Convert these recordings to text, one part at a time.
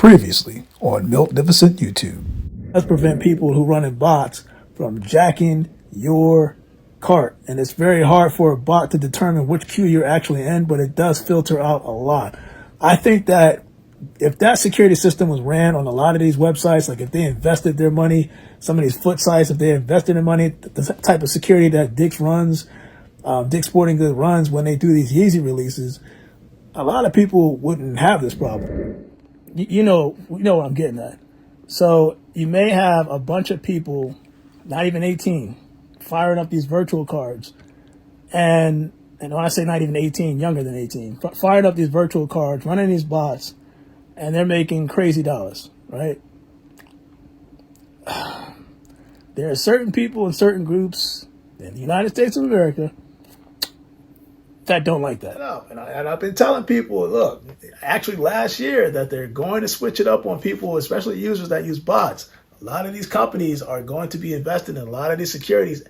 Previously on Miltnificent YouTube. Let's prevent people who run in bots from jacking your cart. And it's very hard for a bot to determine which queue you're actually in, but it does filter out a lot. I think that if that security system was ran on a lot of these websites, like if they invested their money, some of these foot sites, if they invested their money, the type of security that Dick's runs, Dick's Sporting Goods runs when they do these Yeezy releases, a lot of people wouldn't have this problem. You know what I'm getting at. So you may have a bunch of people, not even 18, firing up these virtual cards. And when I say not even 18, younger than 18, firing up these virtual cards, running these bots, and they're making crazy dollars, right? There are certain people in certain groups in the United States of America that don't like that. And I've been telling people, look, actually last year that they're going to switch it up on people, especially users that use bots. A lot of these companies are going to be investing in a lot of these securities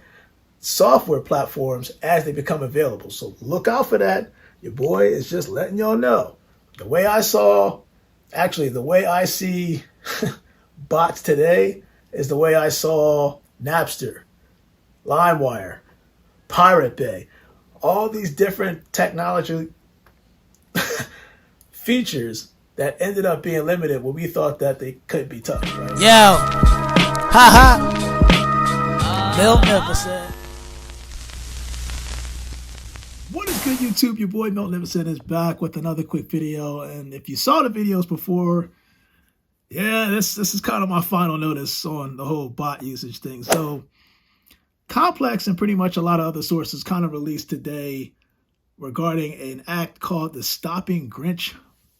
software platforms as they become available. So look out for that. Your boy is just letting y'all know. The way I see bots today is the way I saw Napster, LimeWire, Pirate Bay. All these different technology features that ended up being limited when we thought that they could be tough. Right? Yo, Miltnificent. What is good, YouTube? Your boy Miltnificent is back with another quick video. And if you saw the videos before, yeah, this is kind of my final notice on the whole bot usage thing. So Complex and pretty much a lot of other sources kind of released today regarding an act called the Stopping Grinch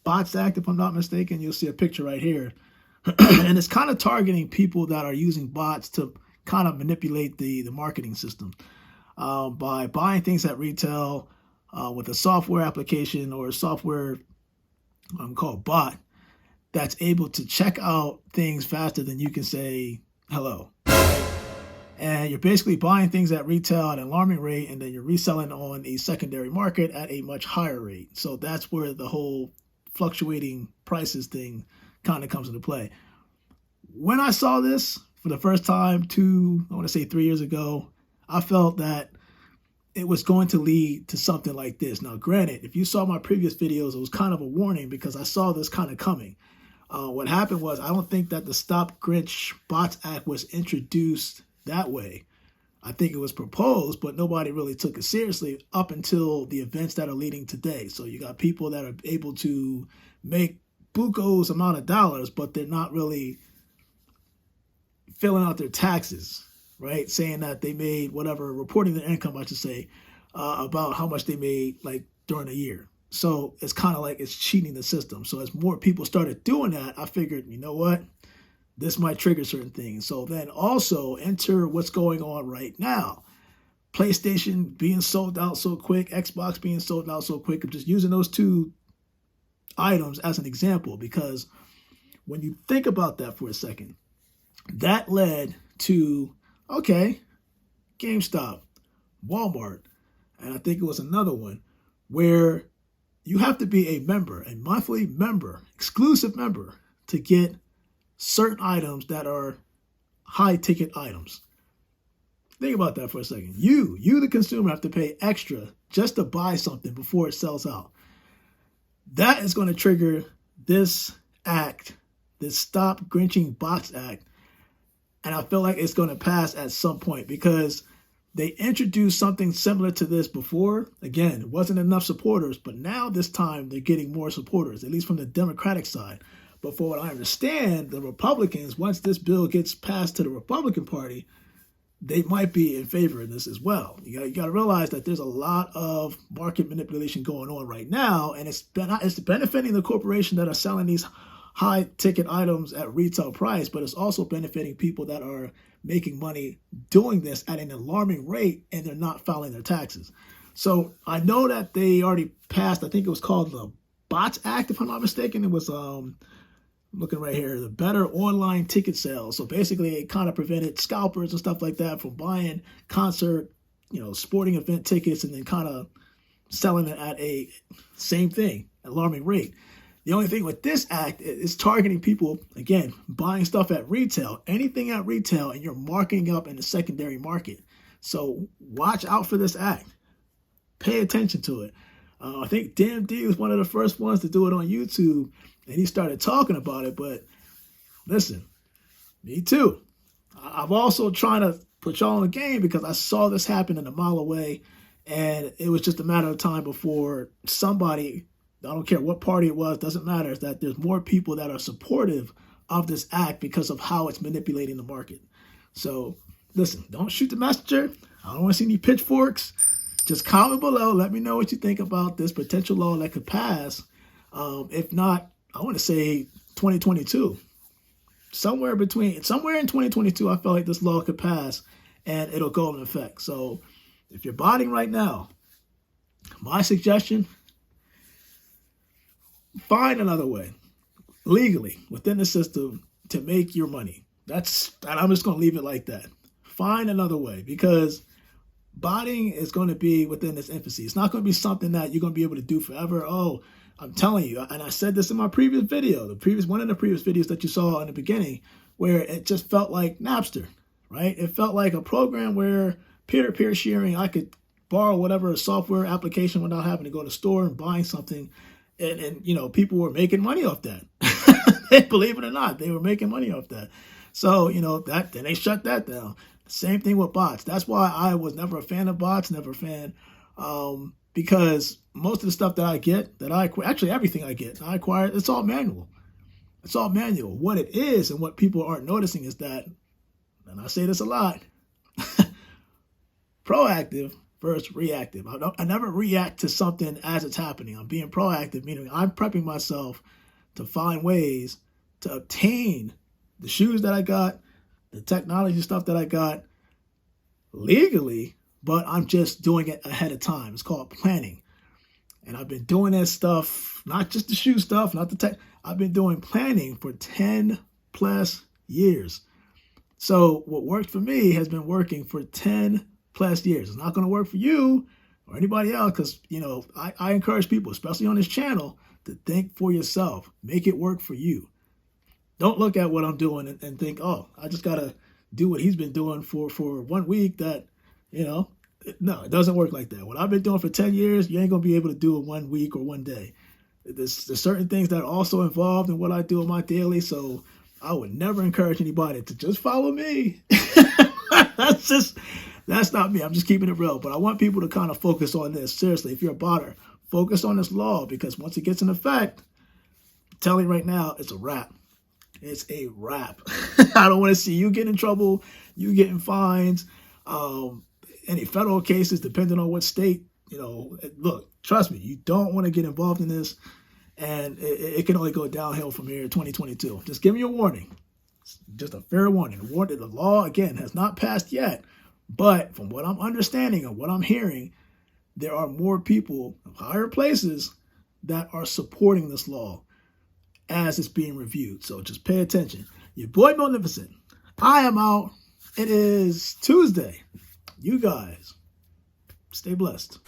Bots Act, if I'm not mistaken. You'll see a picture right here. And it's kind of targeting people that are using bots to kind of manipulate the marketing system by buying things at retail with a software application or a software called bot that's able to check out things faster than you can say hello. And you're basically buying things at retail at an alarming rate, and then you're reselling on a secondary market at a much higher rate. So that's where the whole fluctuating prices thing kind of comes into play. When I saw this for the first time 3 years ago, I felt that it was going to lead to something like this. Now, granted, if you saw my previous videos, it was kind of a warning because I saw this kind of coming. What happened was, I don't think that the Stop Grinch Bots Act was introduced that way. I think it was proposed, but nobody really took it seriously up until the events that are leading today. So you got people that are able to make buco's amount of dollars, but they're not really filling out their taxes, right? Saying that they made whatever, reporting their income, I should say, about how much they made like during a year. So it's kind of like it's cheating the system. So as more people started doing that, I figured, you know what? This might trigger certain things. So then also enter what's going on right now. PlayStation being sold out so quick, Xbox being sold out so quick. I'm just using those two items as an example because when you think about that for a second, that led to, okay, GameStop, Walmart, and I think it was another one where you have to be a member, a monthly member, exclusive member to get certain items that are high ticket items. Think about that for a second. You the consumer have to pay extra just to buy something before it sells out. That is going to trigger this act, this Stop Grinching Bots Act. And I feel like it's going to pass at some point because they introduced something similar to this before. Again, it wasn't enough supporters, but now this time they're getting more supporters, at least from the Democratic side. But for what I understand, the Republicans, once this bill gets passed to the Republican Party, they might be in favor of this as well. You got to realize that there's a lot of market manipulation going on right now, and it's benefiting the corporation that are selling these high ticket items at retail price, but it's also benefiting people that are making money doing this at an alarming rate, and they're not filing their taxes. So I know that they already passed, I think it was called the Bots Act, if I'm not mistaken. It was looking right here, the better online ticket sales. So basically it kind of prevented scalpers and stuff like that from buying concert, sporting event tickets and then kind of selling it at a same thing, alarming rate. The only thing with this act is targeting people, again, buying stuff at retail, anything at retail, and you're marking up in the secondary market. So watch out for this act. Pay attention to it. I think DMD was one of the first ones to do it on YouTube, and he started talking about it. But listen, me too. I'm also trying to put y'all in the game because I saw this happen a mile away, and it was just a matter of time before somebody, I don't care what party it was, doesn't matter, is that there's more people that are supportive of this act because of how it's manipulating the market. So listen, don't shoot the messenger. I don't want to see any pitchforks. Just comment below. Let me know what you think about this potential law that could pass. If not, I want to say 2022. Somewhere in 2022, I feel like this law could pass and it'll go into effect. So if you're botting right now, my suggestion, find another way legally within the system to make your money. And I'm just going to leave it like that. Find another way, because botting is going to be within its infancy. It's not going to be something that you're going to be able to do forever. Oh, I'm telling you, and I said this in my previous video, one of the previous videos that you saw in the beginning, where it just felt like Napster, right? It felt like a program where peer-to-peer sharing, I could borrow whatever software application without having to go to the store and buying something. And you know, people were making money off that. Believe it or not, they were making money off that. So, you know, then they shut that down. Same thing with bots. That's why I was never a fan of bots, never a fan, because most of the stuff that I get, actually everything I get, I acquire, it's all manual. It's all manual. What it is and what people aren't noticing is that, and I say this a lot, proactive versus reactive. I never react to something as it's happening. I'm being proactive, meaning I'm prepping myself to find ways to obtain the shoes that I got, the technology stuff that I got legally, but I'm just doing it ahead of time. It's called planning. And I've been doing that stuff, not just the shoe stuff, not the tech. I've been doing planning for 10 plus years. So what worked for me has been working for 10 plus years. It's not going to work for you or anybody else, because, you know, I encourage people, especially on this channel, to think for yourself. Make it work for you. Don't look at what I'm doing and think, oh, I just got to do what he's been doing for 1 week. That, you know, no, it doesn't work like that. What I've been doing for 10 years, you ain't going to be able to do it 1 week or 1 day. There's certain things that are also involved in what I do in my daily. So I would never encourage anybody to just follow me. That's not me. I'm just keeping it real. But I want people to kind of focus on this. Seriously, if you're a botter, focus on this law, because once it gets in effect, I'm telling you right now, it's a wrap. It's a wrap. I don't want to see you get in trouble, you getting fines, any federal cases, depending on what state. You know, look, trust me, you don't want to get involved in this, and it can only go downhill from here in 2022. Just giving you a warning. Just a fair warning. The law, again, has not passed yet, but from what I'm understanding and what I'm hearing, there are more people of higher places that are supporting this law as it's being reviewed. So just pay attention. Your boy Magnificent. I am out. It is Tuesday. You guys, stay blessed.